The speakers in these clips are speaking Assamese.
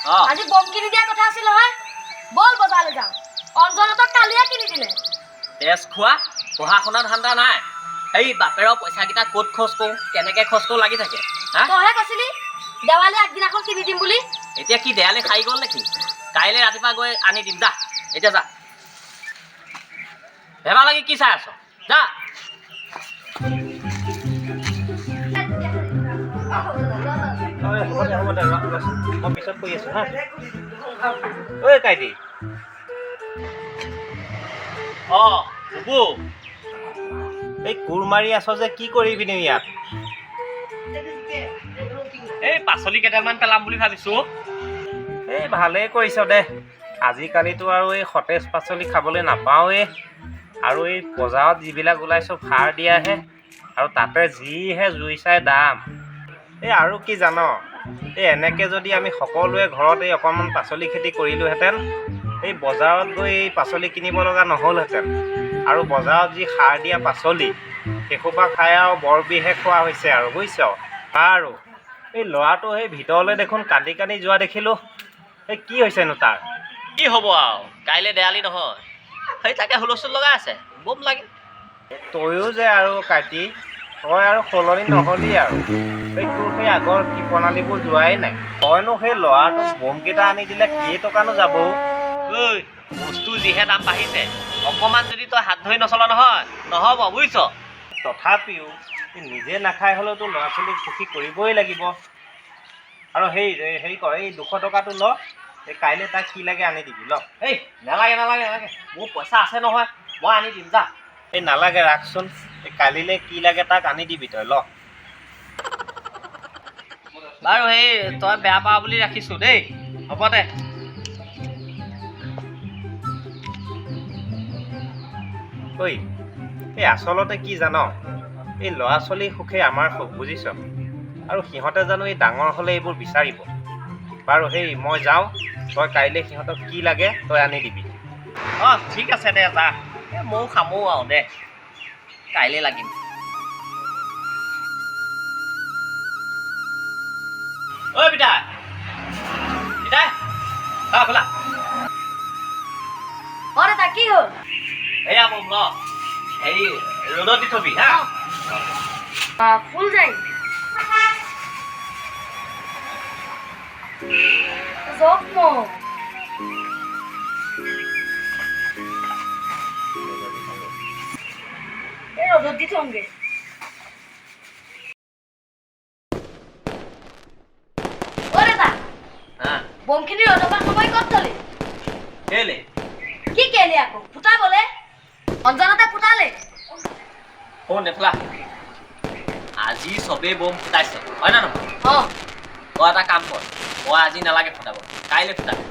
আজি বম কিনি দিয়া কথা আছিল নহয় বল বজাৰলৈ যাওঁ অঞ্জনতক কালিয়ে কিনি দিলে তেজ খোৱা পঢ়া শুনা ধান্দা নাই এই বাপেৰৰ পইচাকেইটা ক'ত খৰচ কৰোঁ কেনেকৈ খৰচ কৰোঁ লাগি থাকে তইহে কৈছিলি দেৱালী আগদিনাখন কিনি দিম বুলি এতিয়া কি দেৱালী খাই গ'ল নেকি কাইলৈ ৰাতিপুৱা গৈ আনি দিম যা এতিয়া যা ভেবা লাগি কি চাই আছ যা হ'ব দে মই পিছত কৰি আছোঁ হা ঐ কাইটি বুবু এই কোৰ মাৰি আছ যে কি কৰিবিনো ইয়াত এই পাচলি কেইটামান পেলাম বুলি ভাবিছোঁ এই ভালেই কৰিছ দে আজিকালিতো আৰু এই সতেজ পাচলি খাবলৈ নাপাওঁৱেই আৰু এই বজাৰত যিবিলাক ওলাইছোঁ সাৰ দিয়াহে আৰু তাতে যিহে জুই চাই দাম এই আৰু কি জান এই এনেকৈ যদি আমি সকলোৱে ঘৰত এই অকণমান পাচলি খেতি কৰিলোহেঁতেন এই বজাৰত গৈ এই পাচলি কিনিব লগা নহ'লহেঁতেন আৰু বজাৰত যি সাৰ দিয়া পাচলি সেইসোপা খাই আৰু বৰ বিহে খোৱা হৈছে আৰু বুজিছ আৰু এই ল'ৰাটো সেই ভিতৰলৈ দেখোন কান্দি কান্দি যোৱা দেখিলোঁ এই কি হৈছেনো তাৰ কি হ'ব আৰু কাইলৈ দেৱালী নহয় সেই তাকে হুলস্থুল লগাই আছে বম লাগে তয়ো যে আৰু কাটি তই আৰু সলনি নহ'লি আৰু এই তোৰ সেই আগৰ কৃপণালীবোৰ যোৱাই নাই তইনো সেই ল'ৰাটোক বমকেইটা আনি দিলে কেইটকানো যাব ঐ বস্তু যিহে দাম বাঢ়িছে অকণমান যদি তই হাত ধৰি নচল নহয় নহ'ব বুজিছ তথাপিও নিজে নাখাই হ'লেওতো ল'ৰা ছোৱালীক সুখী কৰিবই লাগিব আৰু হেৰি কৰ এই 200 টকাটো ল এই কাইলৈ তাক কি লাগে আনি দিবি ল এই নালাগে নালাগে নালাগে মোৰ পইচা আছে নহয় মই আনি দিম যা এই নালাগে ৰাখচোন এই কালিলৈ কি লাগে তাক আনি দিবি তই ল বাৰু সেই তই বেয়া পাওঁ বুলি ৰাখিছোঁ দেই হ'ব দে ঐ এই আচলতে কি জান এই ল'ৰা ছোৱালীৰ সুখে আমাৰ সুখ বুজিছ আৰু সিহঁতে জানো এই ডাঙৰ হ'লে এইবোৰ বিচাৰিব বাৰু সেই মই যাওঁ তই কাইলৈ সিহঁতক কি লাগে তই আনি দিবি ঠিক আছে দে যা এই ময়ো খামো আৰু দে কাইলৈ লাগিম ঐ বিদাই বিদাই খোলা দাদা কি হ'ল এয়া বম ল হেৰি ৰ'দত দি থবি হা ফুল যায় যত্ন এই ৰ'দত দি থওঁগে বমখিনি ৰ'দৰ পৰা সময় ক'ত থলি কেলে কি কেলে আকৌ ফুটাবলে অঞ্জনতে ফুটালে শুন নেফলা আজি চবেই বম ফুটাইছে হয় না নহয় তই এটা কাম কৰ তই আজি নালাগে ফুটাব কাইলৈ ফুটাবি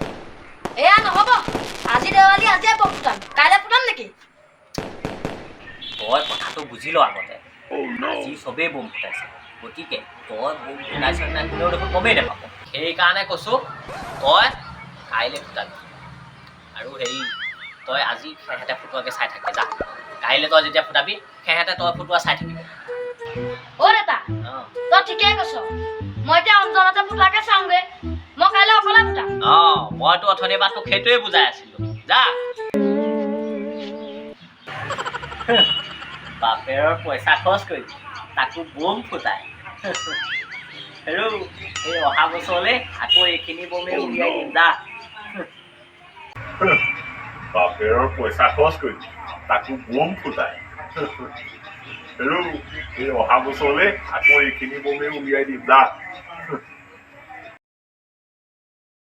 এয়া নহ'ব আজি দেৱালী আজিয়ে বম ফুটাম কাইলৈ ফুটাম নেকি তই কথাটো বুজি ল আগতে আজি চবেই বম ফুটাইছে গতিকে তই বম ফুটাইছ নাই কোনেও দেখোন গমেই নাপাব সেইকাৰণে কৈছোঁ তই কাইলৈ ফুটাবি আৰু হেৰি তই আজি সেহেঁতে ফুটোৱাকৈ চাই থাকে যা কাইলৈ তই যেতিয়া ফুটাবি সেহেঁতে তই ফুটোৱা চাই থাকিবি দাদা তই ঠিকেই কৈছ মই এতিয়া অঞ্জনতে ফুটাকে চাওঁগে মই কাইলৈ অকলে ফুটাম মইতো অথনি বা তোক সেইটোৱে বুজাই আছিলোঁ যা বাপেৰৰ পইচা খৰচ কৰিবি তাকো বম ফুটাই আৰু এই অহা বছৰলৈ আকৌ এইখিনি বমেই উলিয়াই দিম যা বাপেৰৰ পইচা খৰচ কৰিবি তাকো বম ফুটাই আৰু এই অহা বছৰলৈ আকৌ এইখিনি বমেই উলিয়াই দিম যা